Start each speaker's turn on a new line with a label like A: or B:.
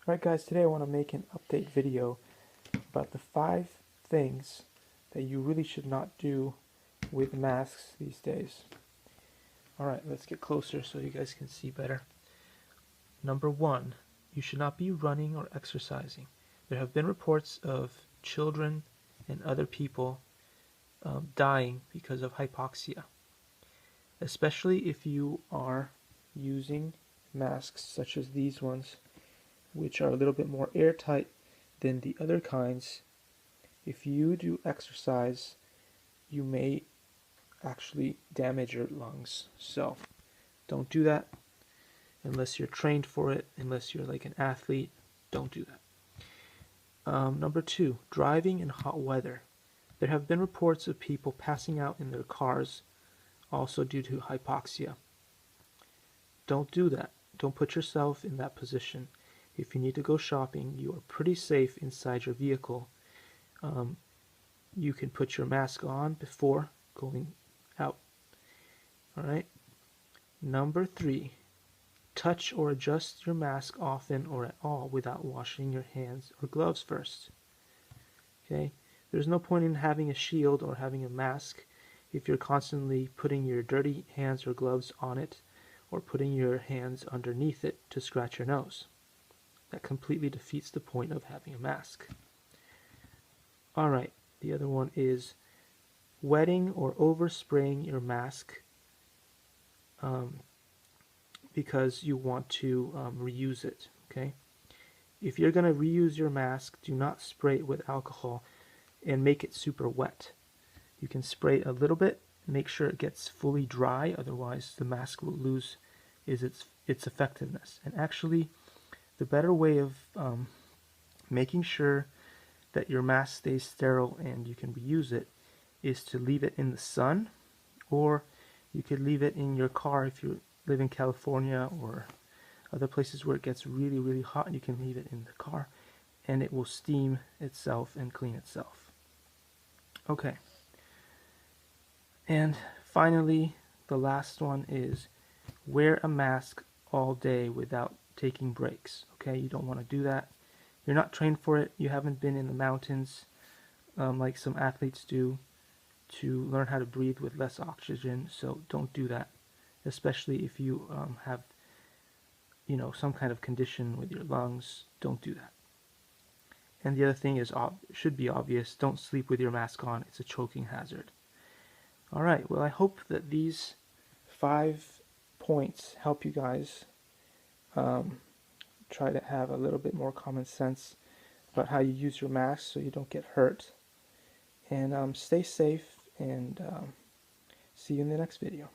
A: Alright guys, today I want to make an update video about the 5 things that you really should not do with masks these days. Alright, let's get closer so you guys can see better. Number 1, you should not be running or exercising. There have been reports of children and other people dying because of hypoxia, especially if you are using masks such as these ones, which are a little bit more airtight than the other kinds. If you do exercise, you may actually damage your lungs. So don't do that unless you're trained for it, unless you're like an athlete. Don't do that. Number 2, driving in hot weather. There have been reports of people passing out in their cars, also due to hypoxia. Don't do that. Don't put yourself in that position. If you need to go shopping, you are pretty safe inside your vehicle. You can put your mask on before going out. Alright? Number 3, touch or adjust your mask often or at all without washing your hands or gloves first. Okay? There's no point in having a shield or having a mask if you're constantly putting your dirty hands or gloves on it or putting your hands underneath it to scratch your nose. That completely defeats the point of having a mask. Alright, the other one is wetting or overspraying your mask because you want to reuse it. Okay? If you're going to reuse your mask, do not spray it with alcohol and make it super wet. You can spray it a little bit, make sure it gets fully dry, otherwise the mask will lose its effectiveness. And actually, the better way of making sure that your mask stays sterile and you can reuse it is to leave it in the sun, or you could leave it in your car if you live in California or other places where it gets really, really hot. You can leave it in the car and it will steam itself and clean itself. Okay. And finally, the last one is wear a mask all day without taking breaks. Okay, you don't want to do that. You're not trained for it. You haven't been in the mountains like some athletes do to learn how to breathe with less oxygen. So don't do that, especially if you have, some kind of condition with your lungs. Don't do that. And the other thing is, should be obvious, don't sleep with your mask on. It's a choking hazard. All right, well, I hope that these 5 points help you guys try to have a little bit more common sense about how you use your mask so you don't get hurt. And stay safe, and see you in the next video.